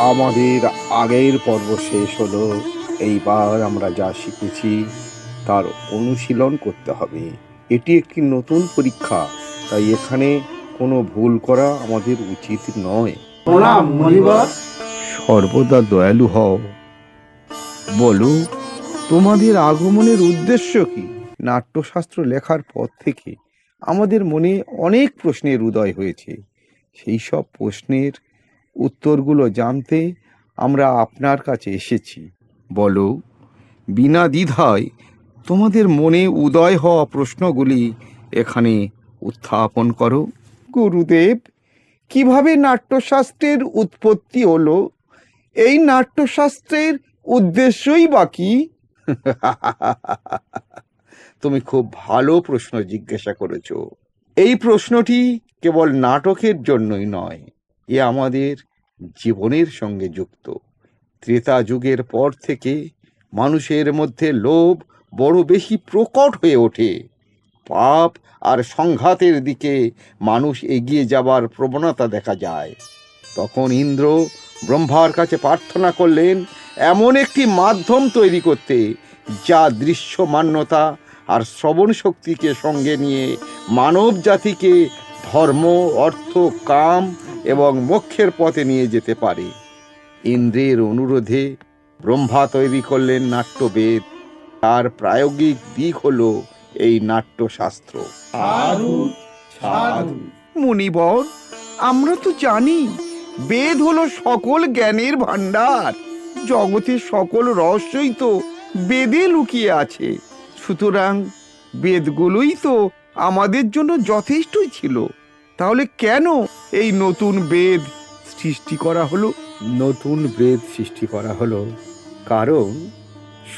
আমাদের আগের পর্ব শেষ হলো। এইবার আমরা যা শিখেছি তার অনুশীলন করতে হবে। এটি একটি নতুন পরীক্ষা, তাই এখানে কোনো ভুল করা আমাদের উচিত নয়। প্রণাম মনিবর। সর্বদা দয়ালু হও। বলো, তোমাদের আগমনের উদ্দেশ্য কি? নাট্যশাস্ত্র লেখার পর থেকে আমাদের মনে অনেক প্রশ্নের উদয় হয়েছে। সেই সব প্রশ্নের উত্তরগুলো জানতে আমরা আপনার কাছে এসেছি। বলো, বিনা দ্বিধায় তোমাদের মনে উদয় হওয়া প্রশ্নগুলি এখানে উত্থাপন করো। গুরুদেব, কিভাবে নাট্যশাস্ত্রের উৎপত্তি হলো? এই নাট্যশাস্ত্রের উদ্দেশ্যই বা কি? তুমি খুব ভালো প্রশ্ন জিজ্ঞাসা করেছো। এই প্রশ্নটি কেবল নাটকের জন্যই নয়, এ আমাদের জীবনের সঙ্গে যুক্ত। ত্রেতা যুগের পর থেকে মানুষের মধ্যে লোভ বড় বেশি প্রকট হয়ে ওঠে। পাপ আর সংঘাতের দিকে মানুষ এগিয়ে যাবার প্রবণতা দেখা যায়। তখন ইন্দ্র ব্রহ্মার কাছে প্রার্থনা করলেন এমন একটি মাধ্যম তৈরি করতে, যা দৃশ্যমান্যতা আর শ্রবণ শক্তিকে সঙ্গে নিয়ে মানব জাতিকে ধর্ম, অর্থ, কাম এবং মোক্ষের পথে নিয়ে যেতে পারে। ইন্দ্রের অনুরোধে ব্রহ্মা তৈরি করলেন নাট্যবেদ। তার প্রায়োগিক দিক হলো এই নাট্যশাস্ত্র। সাধু সাধু। মুনিবর, আমরা তো জানি বেদ হলো সকল জ্ঞানের ভান্ডার। জগতের সকল রহস্যই তো বেদে লুকিয়ে আছে। সুতরাং বেদগুলোই তো আমাদের জন্য যথেষ্টই ছিল। তাহলে কেন এই নতুন বেদ সৃষ্টি করা হলো? নতুন বেদ সৃষ্টি করা হলো কারণ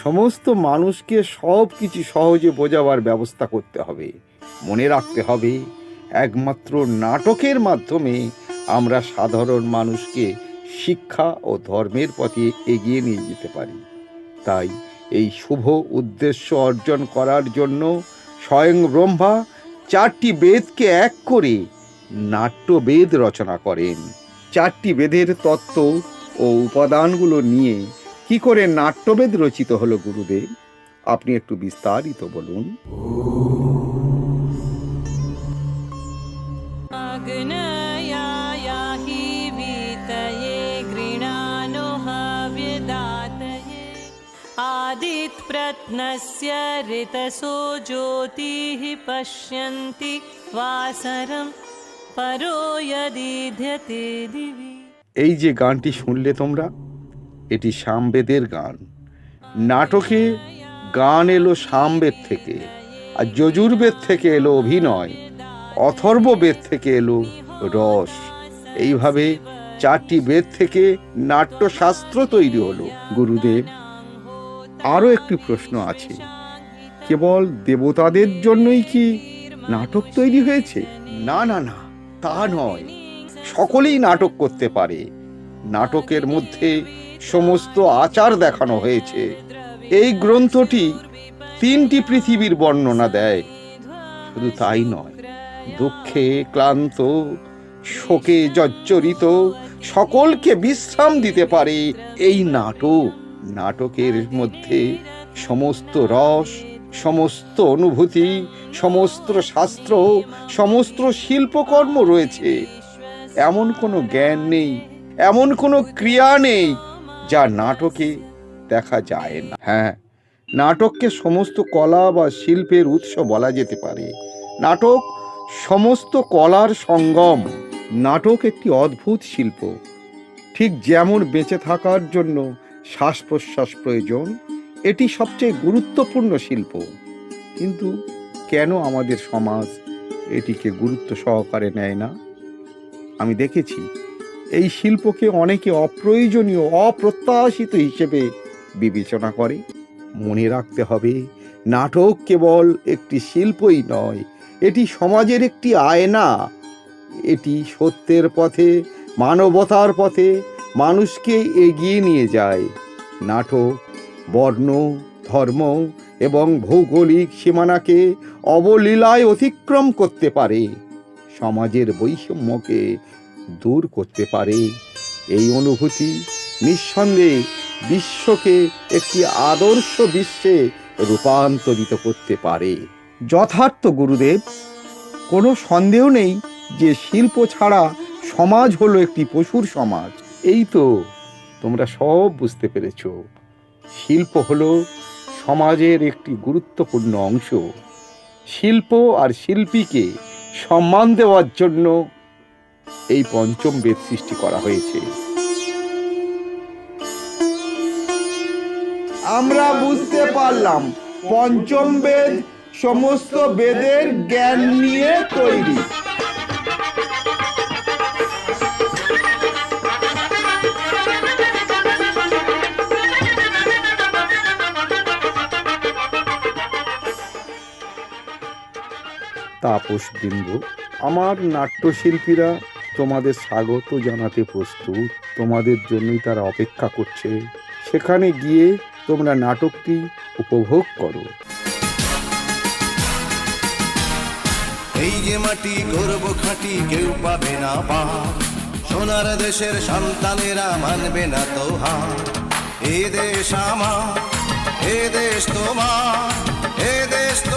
সমস্ত মানুষকে সব কিছু সহজে বোঝাবার ব্যবস্থা করতে হবে। মনে রাখতে হবে, একমাত্র নাটকের মাধ্যমে আমরা সাধারণ মানুষকে শিক্ষা ও ধর্মের পথে এগিয়ে নিয়ে যেতে পারি। তাই এই শুভ উদ্দেশ্য অর্জন করার জন্য স্বয়ং ব্রহ্মা 4টি বেদকে এক করে নাট্যবেদ রচনা করেন। 4টি বেদের তত্ত্ব ও উপাদানগুলো নিয়ে কি করে নাট্যবেদ রচিত হলো গুরুদেব? আপনি একটু বিস্তারিত বলুন। आदित्यप्रत्नस्य ऋतसो ज्योतिः पश्यन्ति वासरं परो यदीध्यते दिवि। এই যে গানটি শুনলে তোমরা, এটি সামবেদের গান। নাটকে গান এলো সামবেদ থেকে, আর যজুর্বেদ থেকে এলো অভিনয়, অথর্ববেদ থেকে এলো রস। এইভাবে 4টি বেদ থেকে নাট্যশাস্ত্র তৈরি হলো। গুরুদেব, আরও একটি প্রশ্ন আছে, কেবল দেবতাদের জন্যই কি নাটক তৈরি হয়েছে? না না না, তা নয়। সকলেই নাটক করতে পারে। নাটকের মধ্যে সমস্ত আচার দেখানো হয়েছে। এই গ্রন্থটি 3টি পৃথিবীর বর্ণনা দেয়। শুধু তাই নয়, দুঃখে ক্লান্ত, শোকে জর্জরিত সকলকে বিশ্রাম দিতে পারে এই নাটক। নাটকের মধ্যে সমস্ত রস, সমস্ত অনুভূতি, সমস্ত শাস্ত্র, সমস্ত শিল্পকর্ম রয়েছে। এমন কোনো জ্ঞান নেই, এমন কোনো ক্রিয়া নেই যা নাটকে দেখা যায় না। হ্যাঁ, নাটককে সমস্ত কলা বা শিল্পের উৎস বলা যেতে পারে। নাটক সমস্ত কলার সঙ্গম। নাটক একটি অদ্ভুত শিল্প। ঠিক যেমন বেঁচে থাকার জন্য শ্বাস প্রশ্বাস প্রয়োজন, এটি সবচেয়ে গুরুত্বপূর্ণ শিল্প। কিন্তু কেন আমাদের সমাজ এটিকে গুরুত্ব সহকারে নেয় না? আমি দেখেছি এই শিল্পকে অনেকে অপ্রয়োজনীয়, অপ্রত্যাশিত হিসেবে বিবেচনা করে। মনে রাখতে হবে, নাটক কেবল একটি শিল্পই নয়, এটি সমাজের একটি আয়না। এটি সত্যের পথে, মানবতার পথে মানুষকে এগিয়ে নিয়ে যায়। নাটক বর্ণ, ধর্ম এবং ভৌগোলিক সীমানাকে অবলীলায় অতিক্রম করতে পারে, সমাজের বৈষম্যকে দূর করতে পারে এই অনুভূতি নিঃসন্দেহে বিশ্বকে একটি আদর্শ বিশ্বে রূপান্তরিত করতে পারে। যথার্থ গুরুদেব, কোনো সন্দেহ নেই যে শিল্প ছাড়া সমাজ হলো একটি পশুর সমাজ। এই তো তোমরা সব বুঝতে পেরেছ। শিল্প হলো সমাজের একটি গুরুত্বপূর্ণ অংশ। শিল্প আর শিল্পীকে সম্মান দেওয়ার জন্য এই পঞ্চম বেদ সৃষ্টি করা হয়েছে। আমরা বুঝতে পারলাম পঞ্চম বেদ সমস্ত বেদের জ্ঞান নিয়ে তৈরি। তাপসবৃন্দ, আমার নাট্যশিল্পীরা তোমাদের স্বাগত জানাতে প্রস্তুত। তোমাদের জন্যই তারা অপেক্ষা করছে। সেখানে গিয়ে তোমরা নাটকটি উপভোগ করো। এই যে মাটি গর্ব খাঁটি, কেউ পাবে না পার। সোনার দেশের সন্তানেরা মানবে না তো হার। এ দেশ আমার, এ দেশ তোমার, এ দেশ